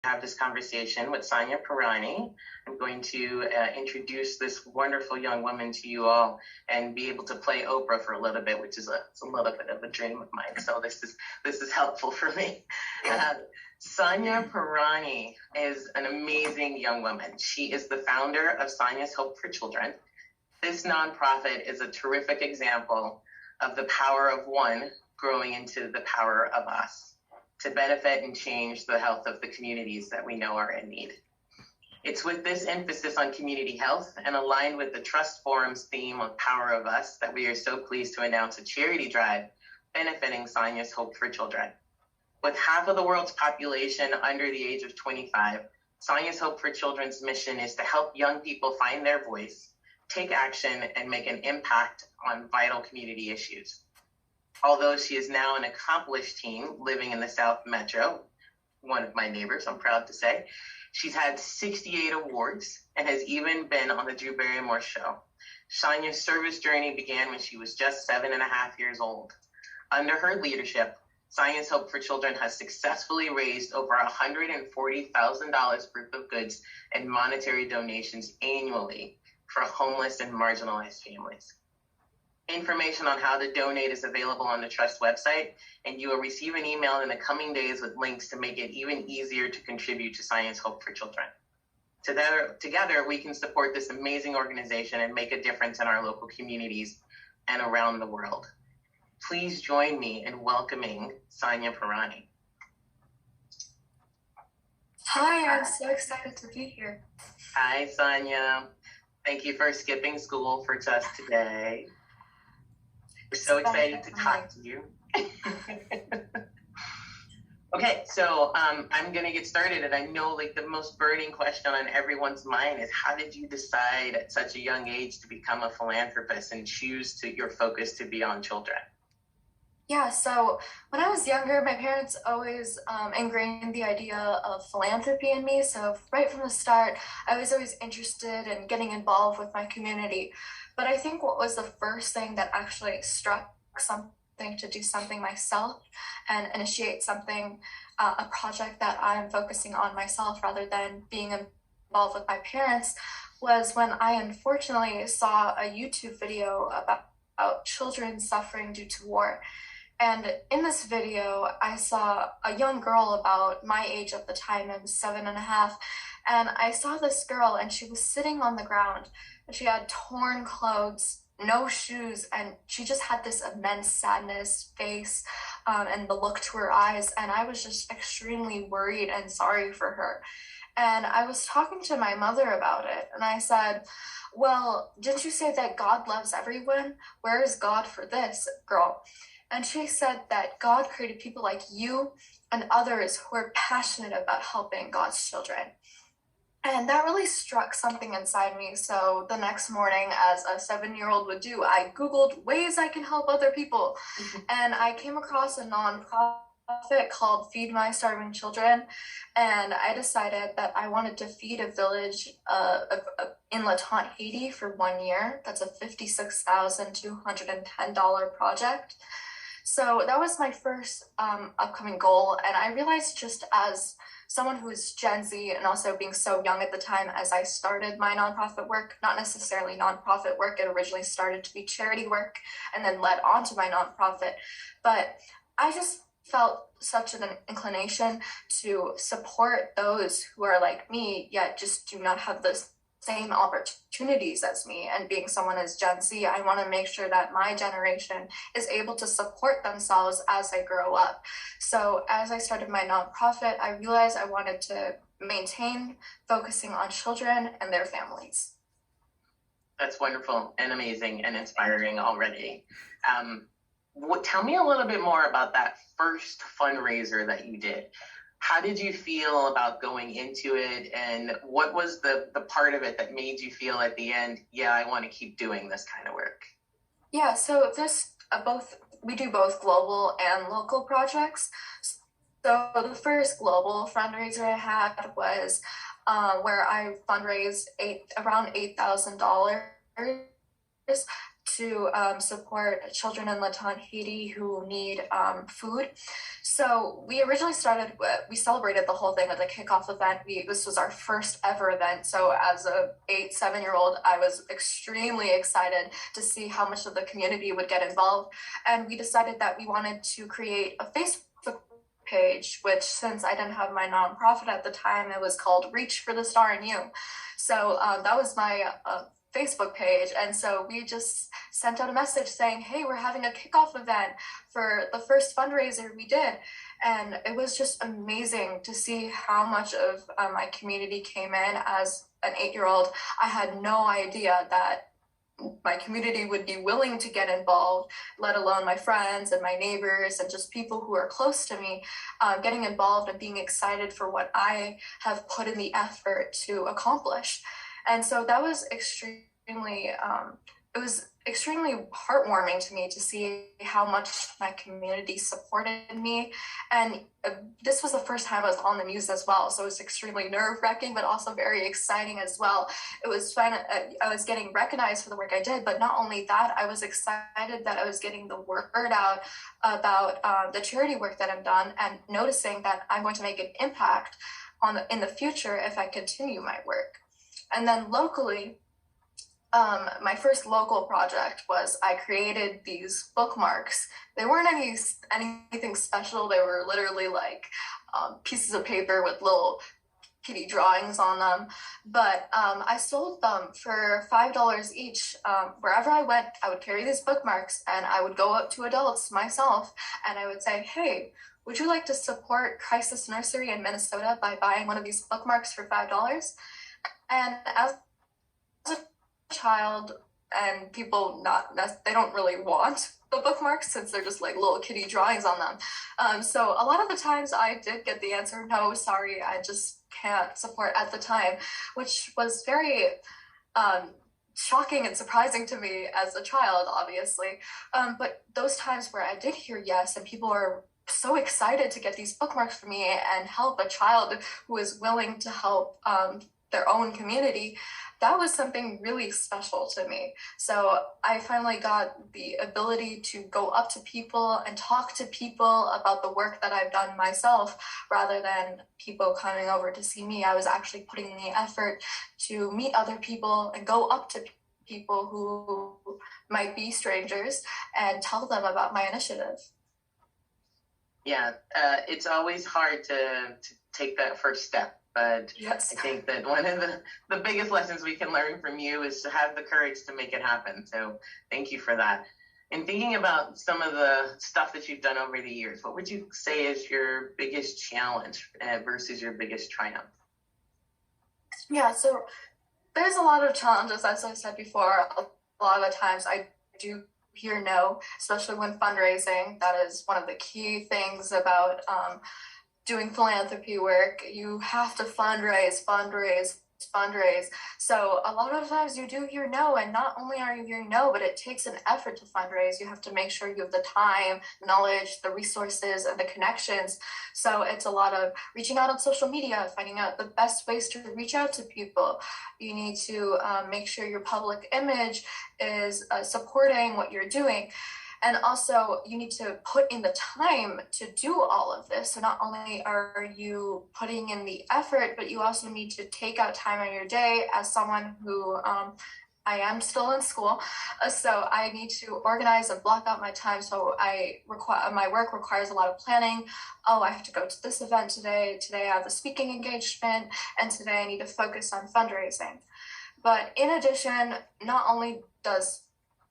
have this conversation with Sanya Pirani. I'm going to introduce this wonderful young woman to you all and be able to play Oprah for a little bit, which is a little bit of a dream of mine. So this is helpful for me. Sanya Pirani is an amazing young woman. She is the founder of Sanya's Hope for Children. This nonprofit is a terrific example of the power of one growing into the power of us to benefit and change the health of the communities that we know are in need. It's with this emphasis on community health and aligned with the Trust Forum's theme of Power of Us that we are so pleased to announce a charity drive benefiting Sanya's Hope for Children. With half of the world's population under the age of 25, Sanya's Hope for Children's mission is to help young people find their voice, take action, and make an impact on vital community issues. Although she is now an accomplished teen living in the South Metro, one of my neighbors, I'm proud to say, she's had 68 awards and has even been on the Drew Barrymore show. Sanya's service journey began when she was just 7.5 years old. Under her leadership, Sanya's Hope for Children has successfully raised over $140,000 worth of goods and monetary donations annually for homeless and marginalized families. Information on how to donate is available on the Trust website, and you will receive an email in the coming days with links to make it even easier to contribute to Sanya's Hope for Children. Together, we can support this amazing organization and make a difference in our local communities and around the world. Please join me in welcoming Sanya Pirani. Hi, I'm so excited to be here. Hi, Sanya. Thank you for skipping school for us today. We're so excited to talk to you. Okay, so I'm gonna get started, and I know like the most burning question on everyone's mind is how did you decide at such a young age to become a philanthropist and choose your focus to be on children? Yeah, so when I was younger, my parents always ingrained the idea of philanthropy in me. So right from the start, I was always interested in getting involved with my community. But I think what was the first thing that actually struck something to do something myself and initiate something, a project that I'm focusing on myself rather than being involved with my parents, was when I unfortunately saw a YouTube video about children suffering due to war. And in this video, I saw a young girl about my age at the time, I was 7.5, and I saw this girl and she was sitting on the ground and she had torn clothes, no shoes, and she just had this immense sadness face and the look to her eyes, and I was just extremely worried and sorry for her. And I was talking to my mother about it, and I said, well, didn't you say that God loves everyone? Where is God for this girl? And she said that God created people like you and others who are passionate about helping God's children. And that really struck something inside me. So the next morning, as a 7-year-old would do, I Googled ways I can help other people. And I came across a nonprofit called Feed My Starving Children. And I decided that I wanted to feed a village in Latente, Haiti for 1 year. That's a $56,210 project. So that was my first upcoming goal. And I realized, just as someone who is Gen Z and also being so young at the time as I started my nonprofit work, not necessarily nonprofit work, it originally started to be charity work and then led on to my nonprofit. But I just felt such an inclination to support those who are like me, yet just do not have this same opportunities as me. And being someone as Gen Z, I want to make sure that my generation is able to support themselves as they grow up. So as I started my nonprofit, I realized I wanted to maintain focusing on children and their families. That's wonderful and amazing and inspiring already. Tell me a little bit more about that first fundraiser that you did. How did you feel about going into it, and what was the part of it that made you feel at the end, yeah, I want to keep doing this kind of work? Yeah, so we do both global and local projects. So the first global fundraiser I had was where I fundraised around $8,000 to support children in Latin Haiti who need food. So we originally we celebrated the whole thing with a kickoff event. This was our first ever event. So as a 7-year-old, I was extremely excited to see how much of the community would get involved. And we decided that we wanted to create a Facebook page, which, since I didn't have my nonprofit at the time, it was called Reach for the Star in You. So that was my Facebook page. And so we just sent out a message saying, hey, we're having a kickoff event for the first fundraiser we did. And it was just amazing to see how much of my community came in. As an 8-year-old, I had no idea that my community would be willing to get involved, let alone my friends and my neighbors and just people who are close to me, getting involved and being excited for what I have put in the effort to accomplish. And so that was extremely heartwarming to me to see how much my community supported me. And this was the first time I was on the news as well, so it was extremely nerve-wracking, but also very exciting as well. It was fun. I was getting recognized for the work I did, but not only that, I was excited that I was getting the word out about the charity work that I've done, and noticing that I'm going to make an impact in the future if I continue my work. And then locally, my first local project was I created these bookmarks. They weren't anything special. They were literally like pieces of paper with little kitty drawings on them. But I sold them for $5 each. Wherever I went, I would carry these bookmarks, and I would go up to adults myself, and I would say, hey, would you like to support Crisis Nursery in Minnesota by buying one of these bookmarks for $5? And as a child, and people they don't really want the bookmarks since they're just like little kitty drawings on them. So a lot of the times I did get the answer, no, sorry, I just can't support at the time, which was very shocking and surprising to me as a child, obviously. But those times where I did hear yes, and people are so excited to get these bookmarks for me and help a child who is willing to help their own community, that was something really special to me. So I finally got the ability to go up to people and talk to people about the work that I've done myself, rather than people coming over to see me. I was actually putting in the effort to meet other people and go up to people who might be strangers and tell them about my initiative. Yeah, it's always hard to take that first step. But yes. I think that one of the biggest lessons we can learn from you is to have the courage to make it happen. So thank you for that. And thinking about some of the stuff that you've done over the years, what would you say is your biggest challenge versus your biggest triumph? Yeah, so there's a lot of challenges, as I said before. A lot of the times I do hear no, especially when fundraising. That is one of the key things about doing philanthropy work. You have to fundraise. So a lot of times you do hear no, and not only are you hearing no, but it takes an effort to fundraise. You have to make sure you have the time, knowledge, the resources, and the connections. So it's a lot of reaching out on social media, finding out the best ways to reach out to people. You need to make sure your public image is supporting what you're doing. And also, you need to put in the time to do all of this. So not only are you putting in the effort, but you also need to take out time in your day. As someone who I am still in school, so I need to organize and block out my time. So my work requires a lot of planning. Oh, I have to go to this event today. Today I have a speaking engagement, and today I need to focus on fundraising. But in addition, not only does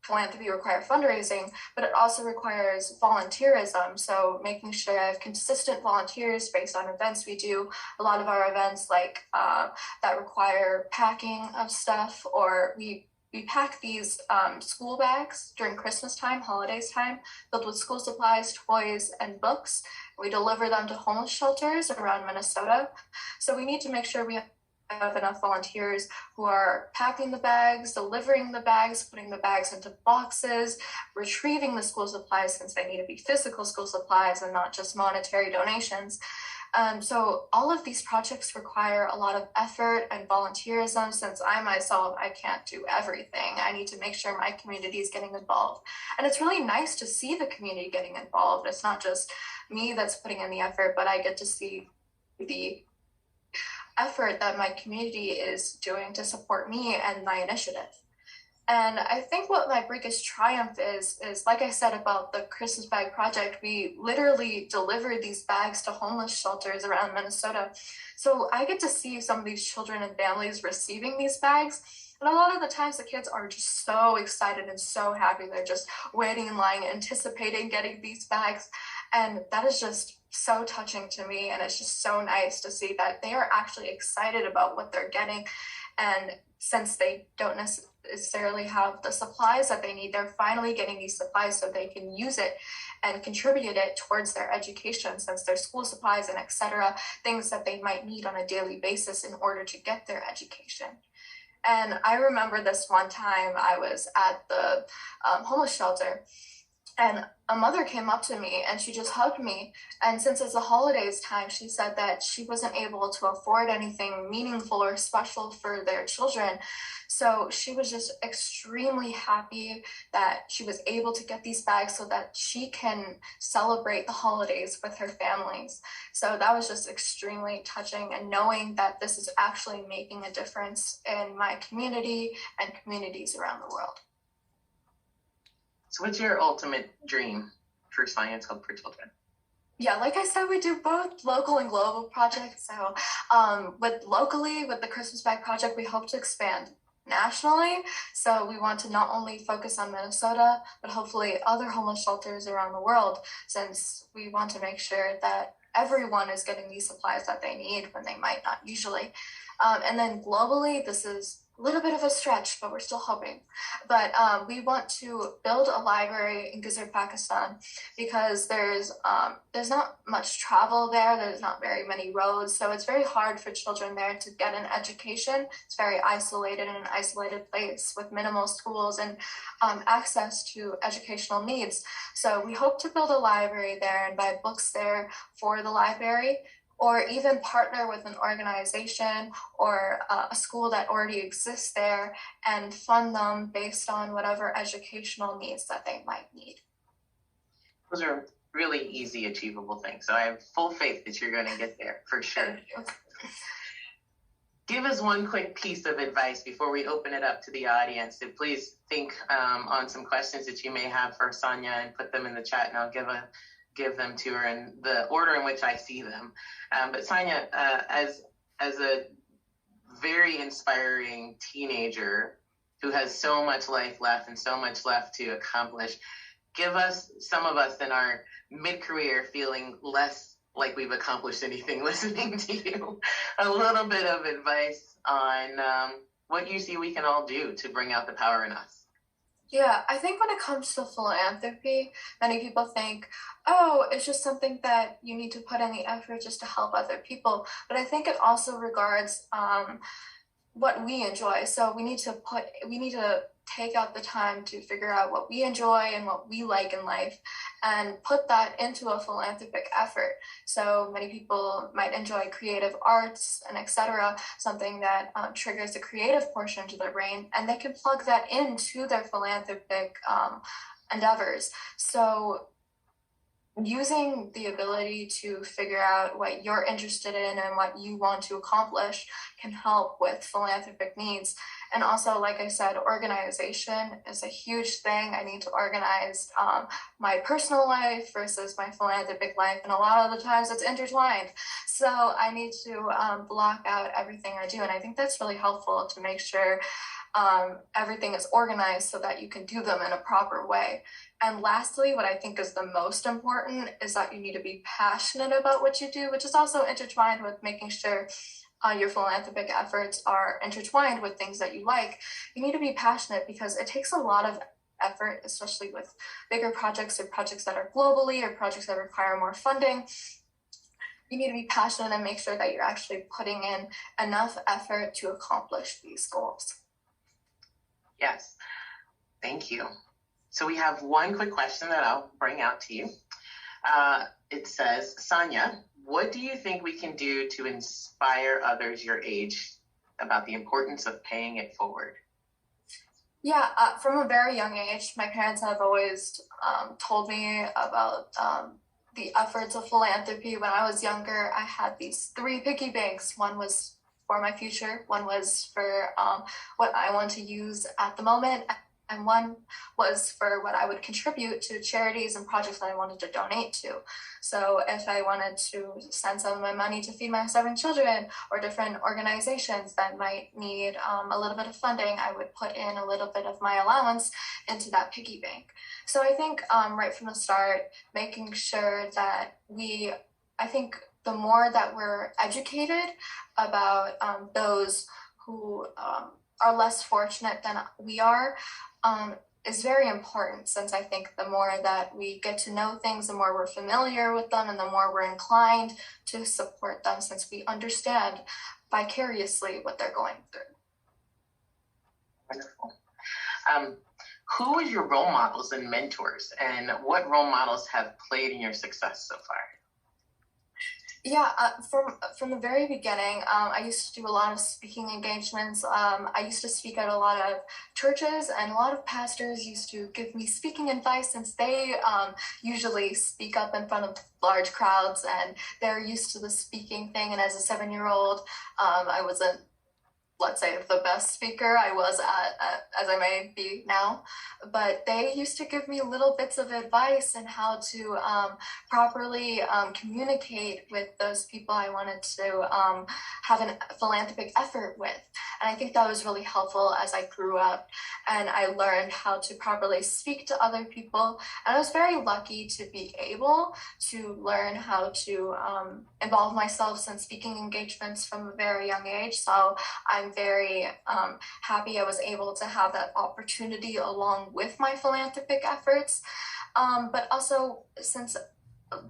philanthropy require fundraising, but it also requires volunteerism. So making sure I have consistent volunteers based on events we do. A lot of our events that require packing of stuff, or we pack these school bags during Christmas time, holidays time, filled with school supplies, toys, and books. We deliver them to homeless shelters around Minnesota. So we need to make sure we have enough volunteers who are packing the bags, delivering the bags, putting the bags into boxes, retrieving the school supplies, since they need to be physical school supplies and not just monetary donations. So all of these projects require a lot of effort and volunteerism. Since I myself, I can't do everything. I need to make sure my community is getting involved. And it's really nice to see the community getting involved. It's not just me that's putting in the effort, but I get to see the effort that my community is doing to support me and my initiative. And I think what my biggest triumph is like I said about the Christmas bag project, we literally delivered these bags to homeless shelters around Minnesota. So I get to see some of these children and families receiving these bags. And a lot of the times the kids are just so excited and so happy. They're just waiting in line, anticipating getting these bags. And that is just so touching to me. And it's just so nice to see that they are actually excited about what they're getting. And since they don't necessarily have the supplies that they need, they're finally getting these supplies so they can use it and contribute it towards their education, since their school supplies and etc., things that they might need on a daily basis in order to get their education. And I remember this one time I was at the homeless shelter, and a mother came up to me and she just hugged me. And since it's the holidays time, she said that she wasn't able to afford anything meaningful or special for their children. So she was just extremely happy that she was able to get these bags so that she can celebrate the holidays with her families. So that was just extremely touching, and knowing that this is actually making a difference in my community and communities around the world. So what's your ultimate dream for Science Hub for Children? Yeah, like I said, we do both local and global projects. So with the Christmas Bag Project, we hope to expand nationally. So we want to not only focus on Minnesota, but hopefully other homeless shelters around the world, since we want to make sure that everyone is getting these supplies that they need when they might not usually. And then globally, this is a little bit of a stretch, but we're still hoping. But we want to build a library in Gizzard, Pakistan, because there's not much travel there. There's not very many roads, so it's very hard for children there to get an education. It's very isolated in an isolated place with minimal schools and access to educational needs. So we hope to build a library there and buy books there for the library, or even partner with an organization or a school that already exists there and fund them based on whatever educational needs that they might need. Those are really easy, achievable things. So I have full faith that you're going to get there for sure. Give us one quick piece of advice before we open it up to the audience. So please think on some questions that you may have for Sanya and put them in the chat, and I'll give them to her in the order in which I see them. But Sanya, as a very inspiring teenager who has so much life left and so much left to accomplish, give us, some of us in our mid-career feeling less like we've accomplished anything listening to you, a little bit of advice on what you see we can all do to bring out the power in us. Yeah, I think when it comes to philanthropy, many people think, oh, it's just something that you need to put in the effort just to help other people. But I think it also regards what we enjoy. So we need to take out the time to figure out what we enjoy and what we like in life and put that into a philanthropic effort. So many people might enjoy creative arts and etc., something that triggers the creative portion to their brain, and they can plug that into their philanthropic endeavors. So using the ability to figure out what you're interested in and what you want to accomplish can help with philanthropic needs. And also, like I said, organization is a huge thing. I need to organize my personal life versus my philanthropic life, and a lot of the times it's intertwined. So I need to block out everything I do, and I think that's really helpful to make sure everything is organized so that you can do them in a proper way. And lastly, what I think is the most important is that you need to be passionate about what you do, which is also intertwined with making sure your philanthropic efforts are intertwined with things that you like. You need to be passionate because it takes a lot of effort, especially with bigger projects or projects that are globally or projects that require more funding. You need to be passionate and make sure that you're actually putting in enough effort to accomplish these goals. Yes, thank you. So we have one quick question that I'll bring out to you. It says, Sanya, what do you think we can do to inspire others your age about the importance of paying it forward? Yeah, from a very young age, my parents have always told me about the efforts of philanthropy. When I was younger, I had these three piggy banks. One was for my future, one was for what I want to use at the moment, and one was for what I would contribute to charities and projects that I wanted to donate to. So if I wanted to send some of my money to feed my 7 children or different organizations that might need a little bit of funding, I would put in a little bit of my allowance into that piggy bank. So I think right from the start, making sure that I think the more that we're educated about those who are less fortunate than we are, is very important, since I think the more that we get to know things, the more we're familiar with them and the more we're inclined to support them, since we understand vicariously what they're going through. Wonderful. Who is your role models and mentors, and what role models have played in your success so far? Yeah, from the very beginning, I used to do a lot of speaking engagements. I used to speak at a lot of churches, and a lot of pastors used to give me speaking advice, since they usually speak up in front of large crowds and they're used to the speaking thing. And as a 7-year-old, I wasn't, let's say, the best speaker I was as I may be now, but they used to give me little bits of advice on how to properly communicate with those people I wanted to have a philanthropic effort with. And I think that was really helpful as I grew up and I learned how to properly speak to other people. And I was very lucky to be able to learn how to involve myself in speaking engagements from a very young age. So I'm very happy I was able to have that opportunity along with my philanthropic efforts. But also, since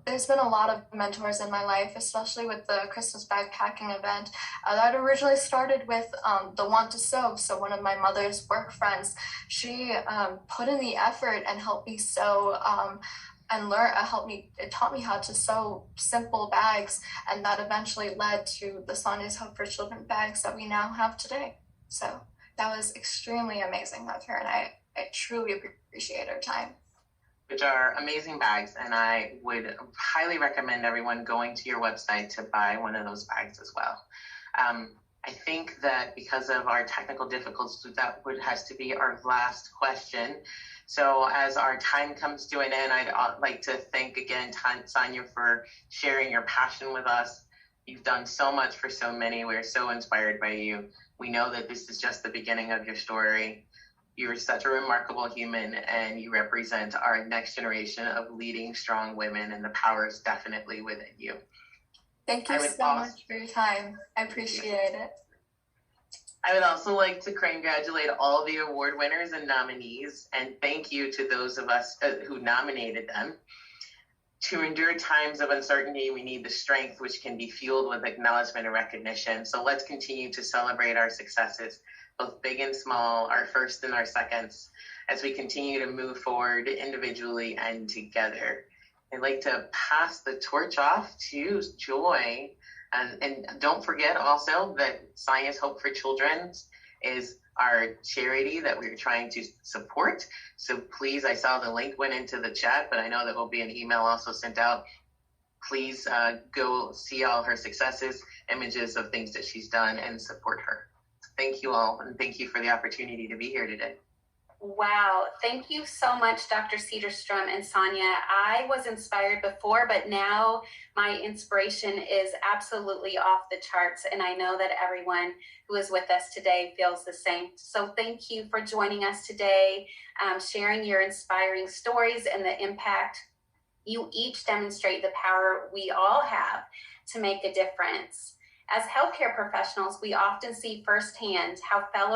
there's been a lot of mentors in my life, especially with the Christmas backpacking event that originally started with the Want to Sew. So one of my mother's work friends, she put in the effort and helped me sew and it taught me how to sew simple bags, and that eventually led to the Sanya's Hope for Children bags that we now have today. So that was extremely amazing of her, and I truly appreciate her time. Which are amazing bags, and I would highly recommend everyone going to your website to buy one of those bags as well. I think that because of our technical difficulties, that has to be our last question. So as our time comes to an end, I'd like to thank again Sanya for sharing your passion with us. You've done so much for so many. We're so inspired by you. We know that this is just the beginning of your story. You're such a remarkable human, and you represent our next generation of leading strong women, and the power is definitely within you. Thank you so much for your time. I appreciate it. I would also like to congratulate all the award winners and nominees, and thank you to those of us who nominated them. To endure times of uncertainty, we need the strength which can be fueled with acknowledgement and recognition. So let's continue to celebrate our successes, both big and small, our first and our seconds, as we continue to move forward individually and together. I'd like to pass the torch off to Joy. And don't forget also that Sanya's Hope for Children is our charity that we're trying to support. So please, I saw the link went into the chat, but I know there will be an email also sent out. Please go see all her successes, images of things that she's done, and support her. Thank you all, and thank you for the opportunity to be here today. Wow. Thank you so much, Dr. Sederstrom and Sanya. I was inspired before, but now my inspiration is absolutely off the charts. And I know that everyone who is with us today feels the same. So thank you for joining us today, sharing your inspiring stories and the impact. You each demonstrate the power we all have to make a difference. As healthcare professionals, we often see firsthand how fellow